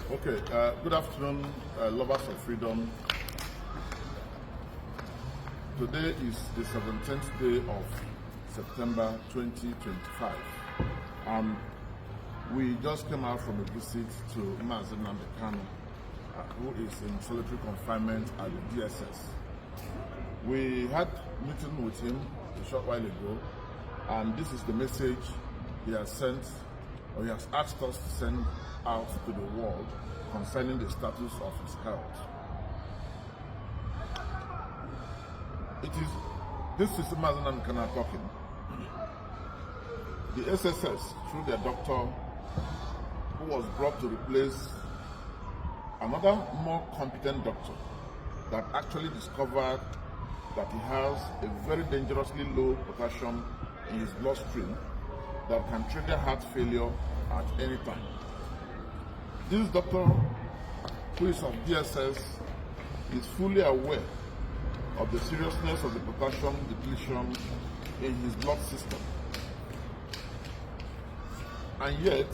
Okay, good afternoon, lovers of freedom. Today is the 17th day of September 2025. We just came out from a visit to Mazi Nnamdi Kanu, who is in solitary confinement at the DSS. We had a meeting with him a short while ago, and this is the message he has sent, or he has asked us to send out to the world concerning the status of his health. This is Mazi Nnamdi Kanu talking. The SSS, through their doctor, who was brought to replace another more competent doctor that actually discovered that he has a very dangerously low potassium in his bloodstream that can trigger heart failure at any time. This doctor, who is of DSS, is fully aware of the seriousness of the potassium depletion in his blood system. And yet,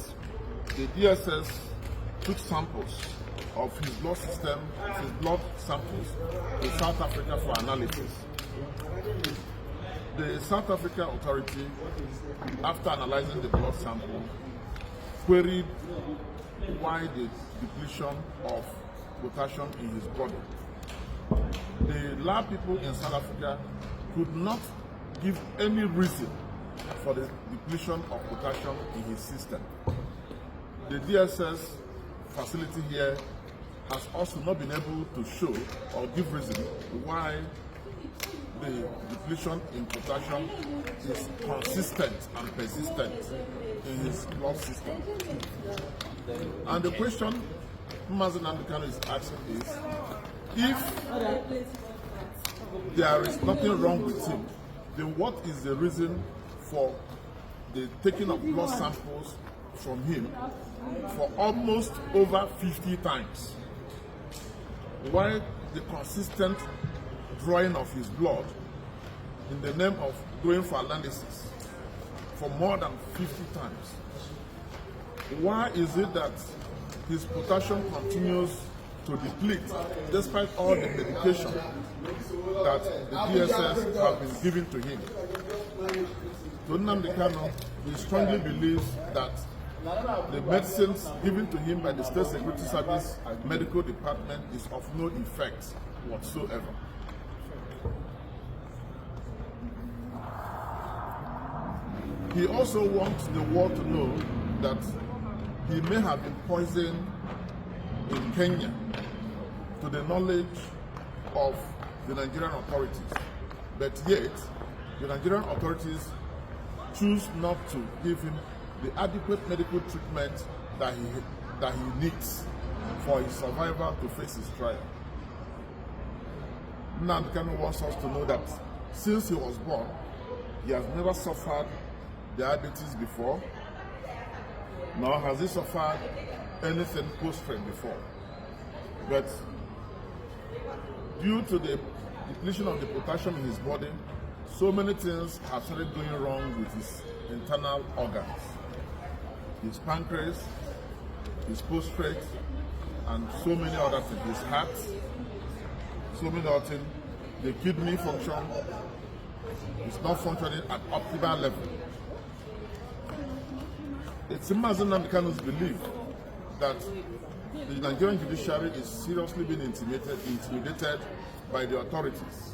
the DSS took samples of his blood system, his blood samples, to South Africa for analysis. The South African authority, after analyzing the blood sample, queried why the depletion of potassium in his body. The lab people in South Africa could not give any reason for the depletion of potassium in his system. The DSS facility here has also not been able to show or give reason why the depletion in potassium is consistent and persistent in his blood system. And the question Mazi Nnamdi Kanu is asking is, if there is nothing wrong with him, then what is the reason for the taking of blood samples from him for almost over 50 times? Why the consistent drawing of his blood in the name of going for analysis for more than 50 times? Why is it that his potassium continues to deplete despite all the medication that the DSS have been giving to him? To Nnamdi Kanu, he strongly believes that the medicines given to him by the State Security Service medical department is of no effect whatsoever. He also wants the world to know that he may have been poisoned in Kenya to the knowledge of the Nigerian authorities, but yet the Nigerian authorities choose not to give him the adequate medical treatment that he needs for his survival to face his trial. Nnamdi Kanu wants us to know that since he was born, he has never suffered diabetes before, nor has he suffered anything post-frame before. But due to the depletion of the potassium in his body, so many things have started going wrong with his internal organs. His pancreas, his prostate, and so many other things. His heart, so many other things. The kidney function is not functioning at optimal level. It's Mazi Nnamdi Kanu's belief that the Nigerian judiciary is seriously being intimidated by the authorities.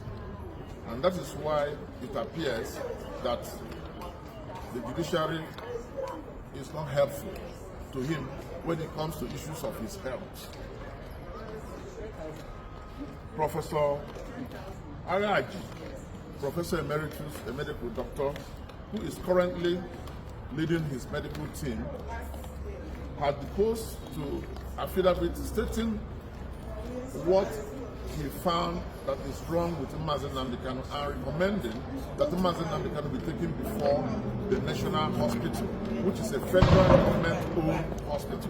And that is why it appears that the judiciary is not helpful to him when it comes to issues of his health. Professor Araji, Professor Emeritus, a medical doctor, who is currently leading his medical team, had deposed to affidavit stating what he found that is wrong with Mazi Nnamdi Kanu and recommending that Mazi Nnamdi Kanu be taken before the National Hospital, which is a federal government-owned hospital,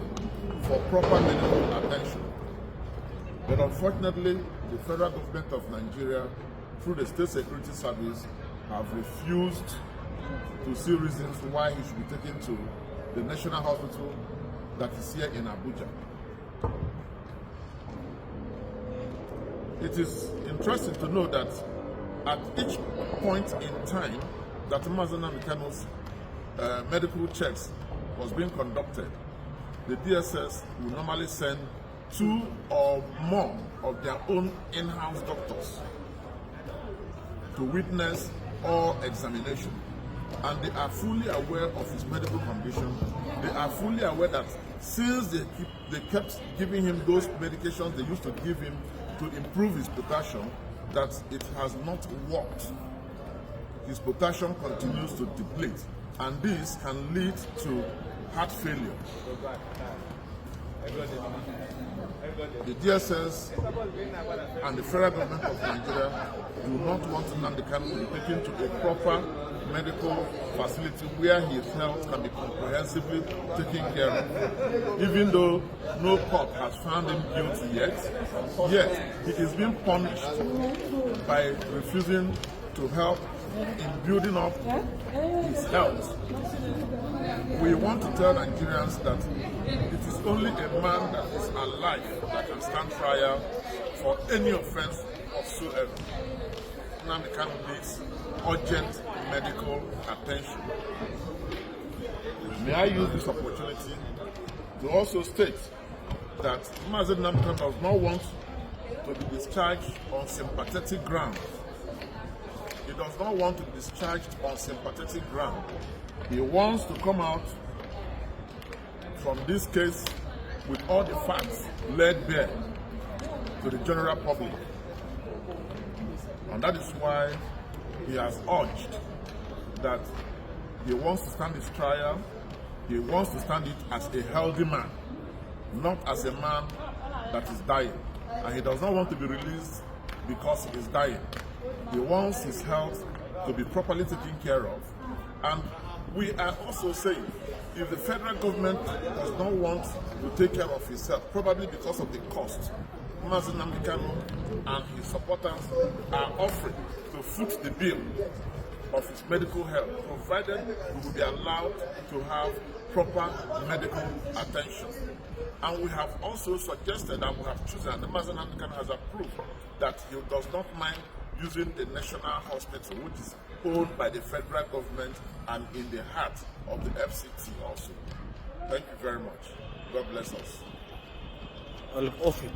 for proper medical attention. But unfortunately, the federal government of Nigeria, through the State Security Service, have refused to see reasons why he should be taken to the National Hospital that is here in Abuja. It is interesting to know that at each point in time that Mazi Nnamdi Kanu's medical checks was being conducted, the DSS will normally send 2 or more of their own in-house doctors to witness all examination. And they are fully aware of his medical condition. They are fully aware that since they kept giving him those medications they used to give him to improve his potassium, that it has not worked. His potassium continues to deplete, and this can lead to heart failure. The DSS and the federal government of Nigeria do not want Nnamdi Kanu to be taken to a proper medical facility where his health can be comprehensively taken care of. Even though no court has found him guilty yet he is being punished by refusing to help in building up his health. We want to tell Nigerians that it is only a man that is alive that can stand trial for any offense whatsoever. Nnamdi Kanu needs urgent medical attention. May I use this opportunity to also state that Mazi Nnamdi Kanu does not want to be discharged on sympathetic grounds. He does not want to be discharged on sympathetic ground. He wants to come out from this case with all the facts laid bare to the general public. And that is why he has urged that he wants to stand his trial, he wants to stand it as a healthy man, not as a man that is dying. And he does not want to be released because he is dying. He wants his health to be properly taken care of. And we are also saying, if the federal government does not want to take care of his health, probably because of the cost, Mazi Nnamdi Kanu and his supporters are offering to foot the bill of his medical health, provided we will be allowed to have proper medical attention. And we have also suggested, and we have chosen, and the Mazi Nnamdi Kanu has approved, that he does not mind using the national hospital, which is owned by the federal government and in the heart of the FCT also. Thank you very much. God bless us. All of it.